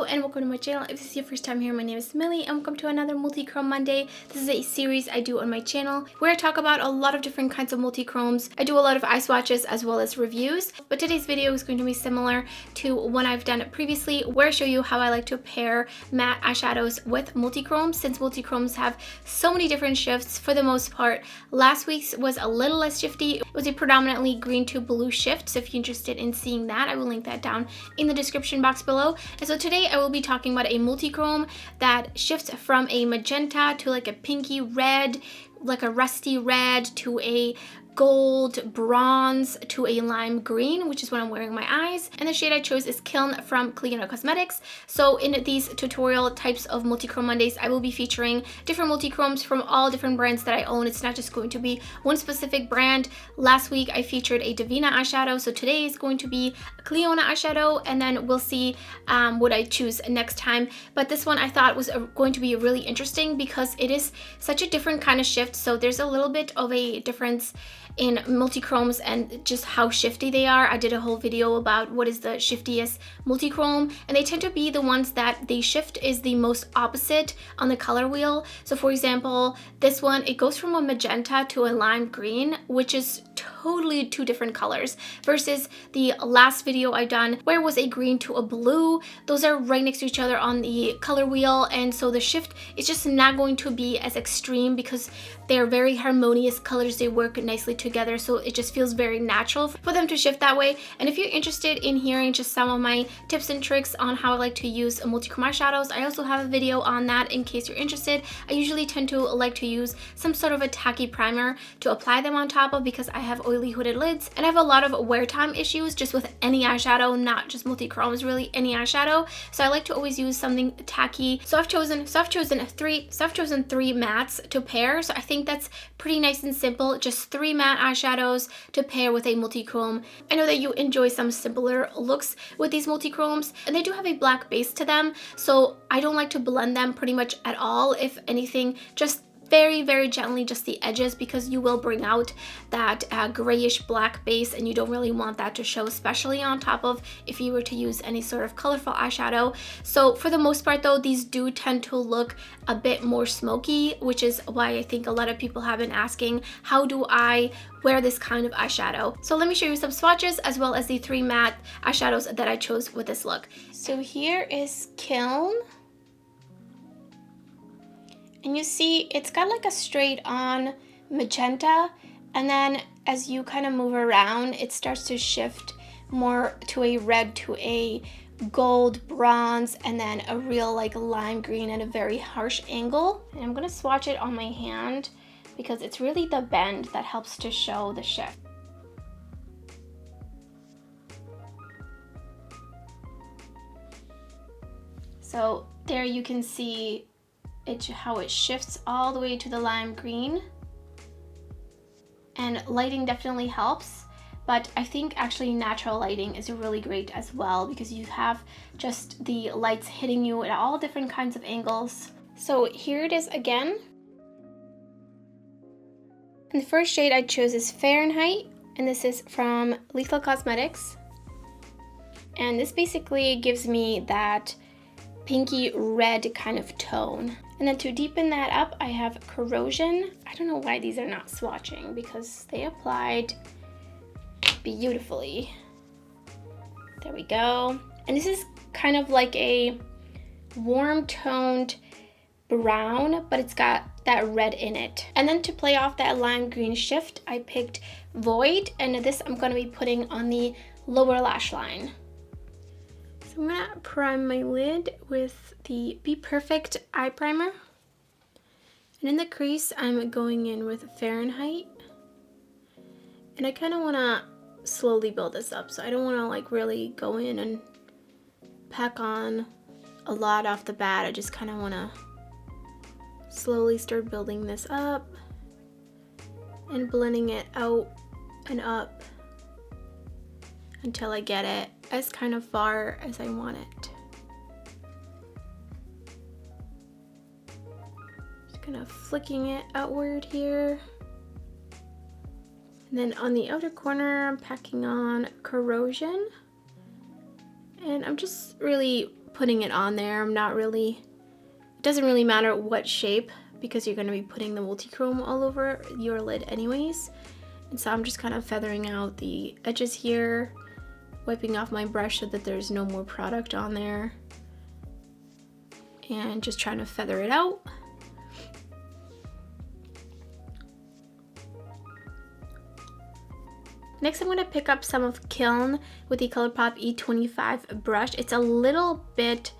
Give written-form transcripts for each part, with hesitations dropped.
and welcome to my channel. If this is your first time here, my name is Millie and welcome to another Multichrome Monday. This is a series I do on my channel where I talk about a lot of different kinds of multichromes. I do a lot of eye swatches as well as reviews, but today's video is going to be similar to one I've done previously where I show you how I like to pair matte eyeshadows with multichromes, since multichromes have so many different shifts for the most part. Last week's was a little less shifty. It was a predominantly green to blue shift, so if you're interested in seeing that, I will link that down in the description box below. And so today I will be talking about a multichrome that shifts from a magenta to like a pinky red, like a rusty red, to a gold, bronze, to a lime green, which is what I'm wearing in my eyes. And the shade I chose is Kiln from Clionadh Cosmetics. So in these tutorial types of Multichrome Mondays, I will be featuring different multichromes from all different brands that I own. It's not just going to be one specific brand. Last week I featured a Divina eyeshadow, so today is going to be a Clionadh eyeshadow, and then we'll see what I choose next time. But this one I thought was going to be really interesting because it is such a different kind of shift. So there's a little bit of a difference in multichromes and just how shifty they are. I did a whole video about what is the shiftiest multichrome, and they tend to be the ones that the shift is the most opposite on the color wheel. So for example, this one, it goes from a magenta to a lime green, which is totally two different colors, versus the last video I done where it was a green to a blue. Those are right next to each other on the color wheel, and so the shift is just not going to be as extreme because they're very harmonious colors. They work nicely together, so it just feels very natural for them to shift that way. And if you're interested in hearing just some of my tips and tricks on how I like to use multichrome eyeshadows, I also have a video on that in case you're interested. I usually tend to like to use some sort of a tacky primer to apply them on top of, because I have oily hooded lids and I have a lot of wear time issues just with any eyeshadow, not just multichromes, really any eyeshadow. So I like to always use something tacky. So I've chosen three mattes to pair. So I think that's pretty nice and simple. Just three matte eyeshadows to pair with a multichrome. I know that you enjoy some simpler looks with these multichromes, and they do have a black base to them, so I don't like to blend them pretty much at all. If anything, just very gently, just the edges, because you will bring out that grayish black base and you don't really want that to show, especially on top of if you were to use any sort of colorful eyeshadow. So for the most part though, these do tend to look a bit more smoky, which is why I think a lot of people have been asking, how do I wear this kind of eyeshadow? So let me show you some swatches as well as the three matte eyeshadows that I chose with this look. So here is Kiln. And you see it's got like a straight on magenta, and then as you kind of move around, it starts to shift more to a red, to a gold, bronze, and then a real like lime green at a very harsh angle. And I'm gonna swatch it on my hand because it's really the bend that helps to show the shift. So there you can see how it shifts all the way to the lime green, and lighting definitely helps, but I think actually natural lighting is really great as well, because you have just the lights hitting you at all different kinds of angles. So here it is again, and the first shade I chose is Fahrenheit, and this is from Clionadh Cosmetics, and this basically gives me that pinky red kind of tone. And then to deepen that up, I have Corrosion. I don't know why these are not swatching because they applied beautifully. There we go. And this is kind of like a warm toned brown, but it's got that red in it. And then to play off that lime green shift, I picked Void, and this I'm going to be putting on the lower lash line. I'm gonna prime my lid with the Be Perfect eye primer, and in the crease I'm going in with Fahrenheit, and I kind of want to slowly build this up, so I don't want to like really go in and pack on a lot off the bat. I just kind of want to slowly start building this up and blending it out and up until I get it as kind of far as I want it. Just kind of flicking it outward here. And then on the outer corner, I'm packing on Corrosion. And I'm just really putting it on there. It doesn't really matter what shape because you're going to be putting the multichrome all over your lid anyways. And so I'm just kind of feathering out the edges here, wiping off my brush so that there's no more product on there, and just trying to feather it out. Next, I'm going to pick up some of Kiln with the ColourPop E25 brush. It's a little bit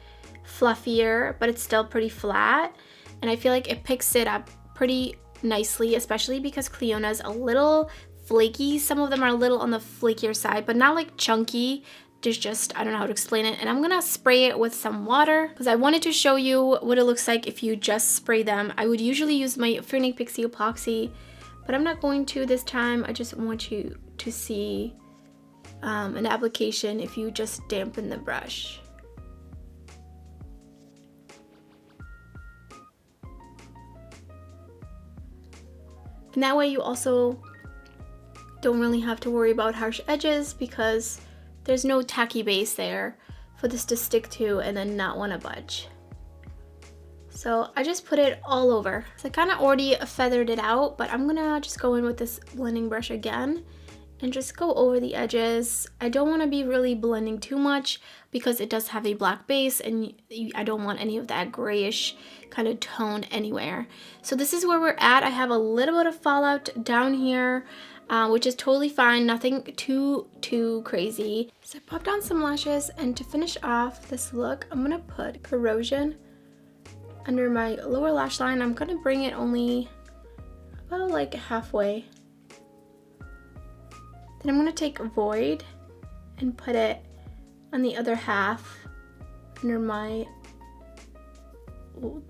fluffier, but it's still pretty flat, and I feel like it picks it up pretty nicely, especially because Clionadh's a little flaky. Some of them are a little on the flakier side, but not like chunky. There's just, I don't know how to explain it. And I'm gonna spray it with some water because I wanted to show you what it looks like if you just spray them. I would usually use my Finnick Pixie epoxy, but I'm not going to this time. I just want you to see an application if you just dampen the brush. And that way you also don't really have to worry about harsh edges because there's no tacky base there for this to stick to and then not want to budge. So I just put it all over. So I kind of already feathered it out, but I'm gonna just go in with this blending brush again and just go over the edges. I don't want to be really blending too much because it does have a black base and I don't want any of that grayish kind of tone anywhere. So this is where we're at. I have a little bit of fallout down here, which is totally fine, nothing too crazy. So I popped on some lashes, and to finish off this look, I'm gonna put Corrosion under my lower lash line. I'm gonna bring it only about like halfway. Then I'm gonna take Void and put it on the other half under my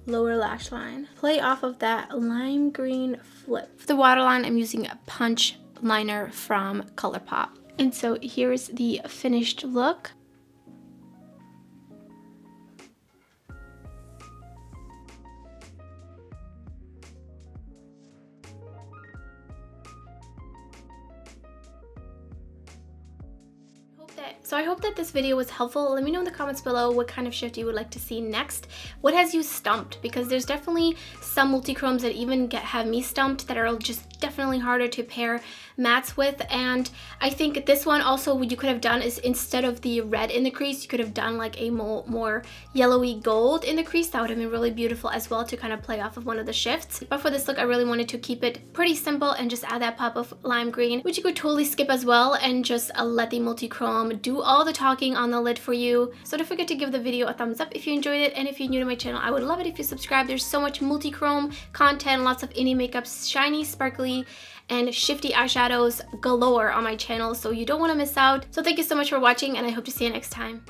lower lash line. Play off of that lime green flip. For the waterline, I'm using a Punch liner from ColourPop. And so here's the finished look. So I hope that this video was helpful. Let me know in the comments below what kind of shift you would like to see next. What has you stumped? Because there's definitely some multichromes that even have me stumped that are just definitely harder to pair mattes with. And I think this one also, what you could have done is instead of the red in the crease, you could have done like a more yellowy gold in the crease. That would have been really beautiful as well to kind of play off of one of the shifts. But for this look, I really wanted to keep it pretty simple and just add that pop of lime green, which you could totally skip as well and just let the multichrome do all the talking on the lid for you. So don't forget to give the video a thumbs up if you enjoyed it, and if you're new to my channel, I would love it if you subscribe. There's so much multichrome content, lots of indie makeup, shiny, sparkly, and shifty eyeshadows galore on my channel, so you don't want to miss out. So thank you so much for watching, and I hope to see you next time.